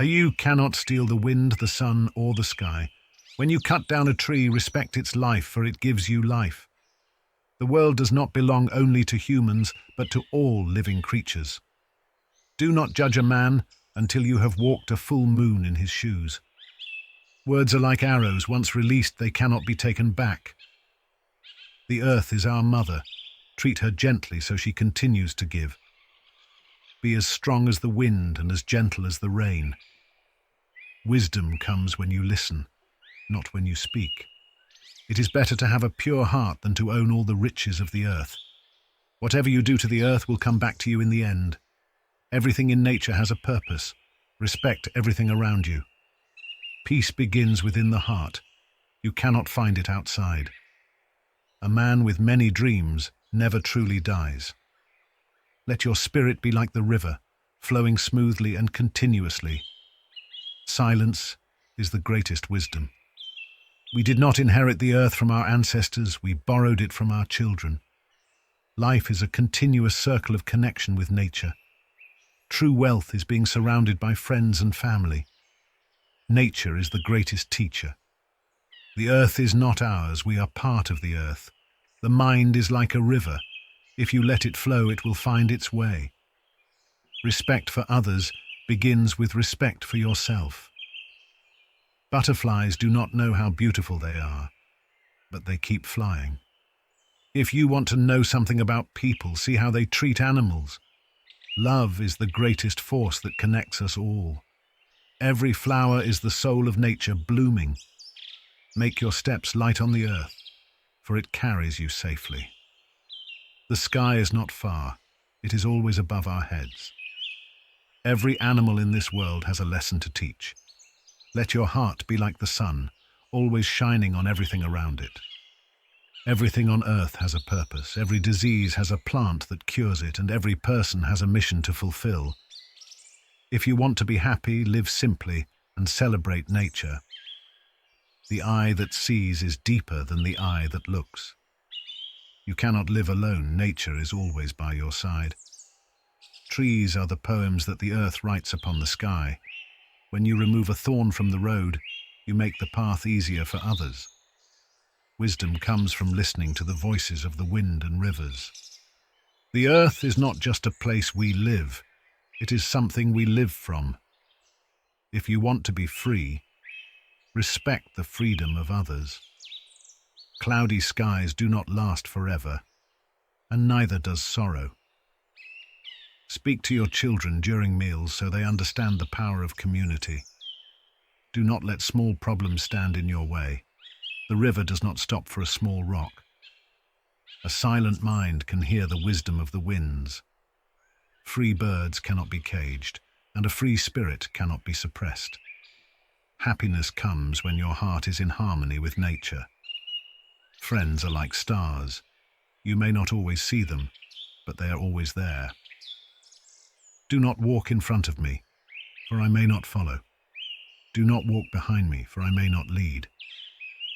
You cannot steal the wind, the sun, or the sky. When you cut down a tree, respect its life, for it gives you life. The world does not belong only to humans, but to all living creatures. Do not judge a man until you have walked a full moon in his shoes. Words are like arrows. Once released, they cannot be taken back. The earth is our mother. Treat her gently so she continues to give. Be as strong as the wind and as gentle as the rain. Wisdom comes when you listen, not when you speak. It is better to have a pure heart than to own all the riches of the earth. Whatever you do to the earth will come back to you in the end. Everything in nature has a purpose. Respect everything around you. Peace begins within the heart. You cannot find it outside. A man with many dreams never truly dies. Let your spirit be like the river, flowing smoothly and continuously. Silence is the greatest wisdom. We did not inherit the earth from our ancestors, we borrowed it from our children. Life is a continuous circle of connection with nature. True wealth is being surrounded by friends and family. Nature is the greatest teacher. The earth is not ours, we are part of the earth. The mind is like a river. If you let it flow, it will find its way. Respect for others begins with respect for yourself. Butterflies do not know how beautiful they are, but they keep flying. If you want to know something about people, see how they treat animals. Love is the greatest force that connects us all. Every flower is the soul of nature blooming. Make your steps light on the earth, for it carries you safely. The sky is not far, it is always above our heads. Every animal in this world has a lesson to teach. Let your heart be like the sun, always shining on everything around it. Everything on earth has a purpose, every disease has a plant that cures it, and every person has a mission to fulfill. If you want to be happy, live simply and celebrate nature. The eye that sees is deeper than the eye that looks. You cannot live alone, nature is always by your side. Trees are the poems that the earth writes upon the sky. When you remove a thorn from the road, you make the path easier for others. Wisdom comes from listening to the voices of the wind and rivers. The earth is not just a place we live, it is something we live from. If you want to be free, respect the freedom of others. Cloudy skies do not last forever, and neither does sorrow. Speak to your children during meals so they understand the power of community. Do not let small problems stand in your way. The river does not stop for a small rock. A silent mind can hear the wisdom of the winds. Free birds cannot be caged, and a free spirit cannot be suppressed. Happiness comes when your heart is in harmony with nature. Friends are like stars. You may not always see them, but they are always there. Do not walk in front of me, for I may not follow. Do not walk behind me, for I may not lead.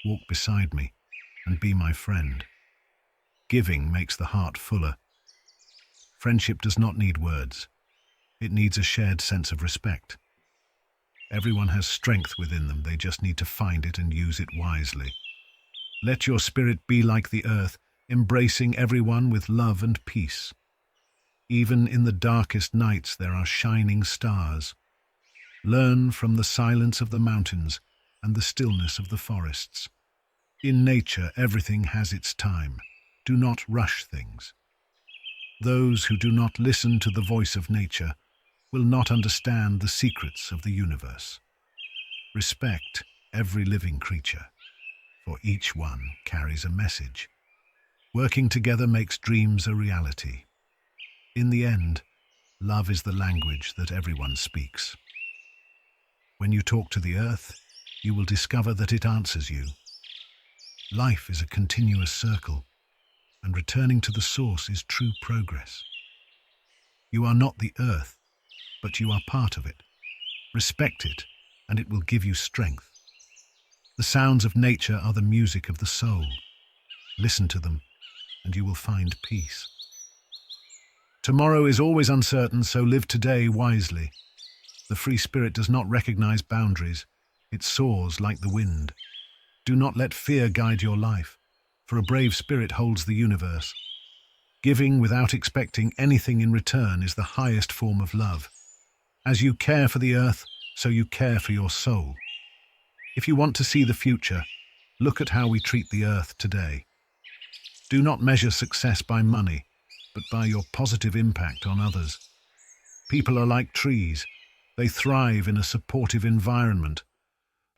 Walk beside me and be my friend. Giving makes the heart fuller. Friendship does not need words. It needs a shared sense of respect. Everyone has strength within them, they just need to find it and use it wisely. Let your spirit be like the earth, embracing everyone with love and peace. Even in the darkest nights there are shining stars. Learn from the silence of the mountains and the stillness of the forests. In nature, everything has its time. Do not rush things. Those who do not listen to the voice of nature will not understand the secrets of the universe. Respect every living creature, for each one carries a message. Working together makes dreams a reality. In the end, love is the language that everyone speaks. When you talk to the earth, you will discover that it answers you. Life is a continuous circle, and returning to the source is true progress. You are not the earth, but you are part of it. Respect it, and it will give you strength. The sounds of nature are the music of the soul. Listen to them, and you will find peace. Tomorrow is always uncertain, so live today wisely. The free spirit does not recognize boundaries. It soars like the wind. Do not let fear guide your life, for a brave spirit holds the universe. Giving without expecting anything in return is the highest form of love. As you care for the earth, so you care for your soul. If you want to see the future, look at how we treat the earth today. Do not measure success by money, but by your positive impact on others. People are like trees. They thrive in a supportive environment.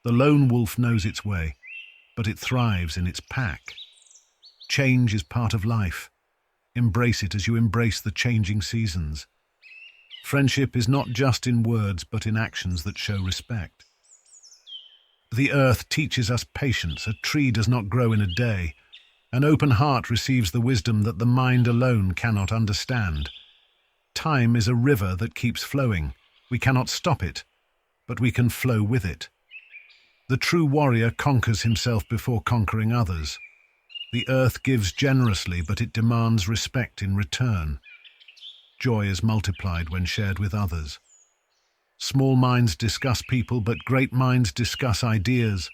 The lone wolf knows its way, but it thrives in its pack. Change is part of life. Embrace it as you embrace the changing seasons. Friendship is not just in words, but in actions that show respect. The earth teaches us patience. A tree does not grow in a day. An open heart receives the wisdom that the mind alone cannot understand. Time is a river that keeps flowing. We cannot stop it, but we can flow with it. The true warrior conquers himself before conquering others. The earth gives generously, but it demands respect in return. Joy is multiplied when shared with others. Small minds discuss people, but great minds discuss ideas.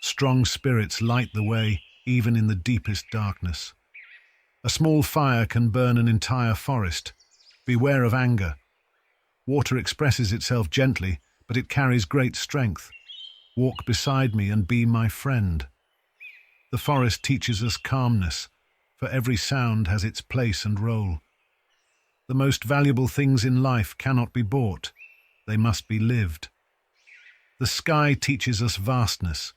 Strong spirits light the way, even in the deepest darkness. A small fire can burn an entire forest. Beware of anger. Water expresses itself gently, but it carries great strength. Walk beside me and be my friend. The forest teaches us calmness, for every sound has its place and role. The most valuable things in life cannot be bought. They must be lived. The sky teaches us vastness,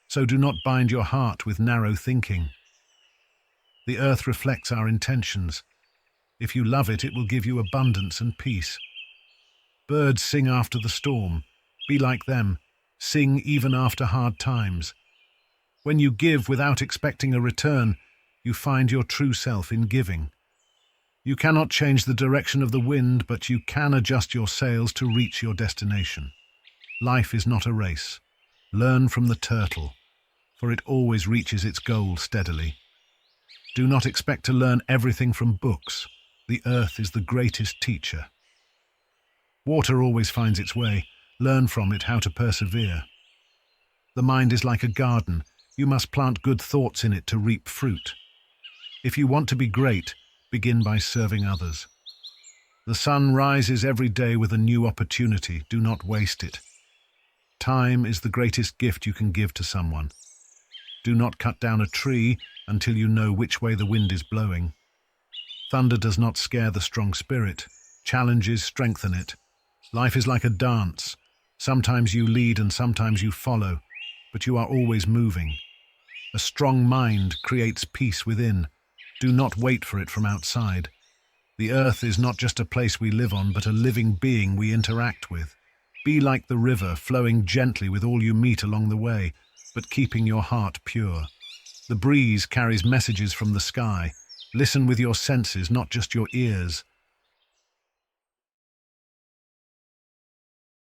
so do not bind your heart with narrow thinking. The earth reflects our intentions. If you love it, it will give you abundance and peace. Birds sing after the storm. Be like them. Sing even after hard times. When you give without expecting a return, you find your true self in giving. You cannot change the direction of the wind, but you can adjust your sails to reach your destination. Life is not a race. Learn from the turtle, for it always reaches its goal steadily. Do not expect to learn everything from books. The earth is the greatest teacher. Water always finds its way. Learn from it how to persevere. The mind is like a garden. You must plant good thoughts in it to reap fruit. If you want to be great, begin by serving others. The sun rises every day with a new opportunity. Do not waste it. Time is the greatest gift you can give to someone. Do not cut down a tree until you know which way the wind is blowing. Thunder does not scare the strong spirit. Challenges strengthen it. Life is like a dance. Sometimes you lead and sometimes you follow, but you are always moving. A strong mind creates peace within. Do not wait for it from outside. The earth is not just a place we live on, but a living being we interact with. Be like the river, flowing gently with all you meet along the way, but keeping your heart pure. The breeze carries messages from the sky. Listen with your senses, not just your ears.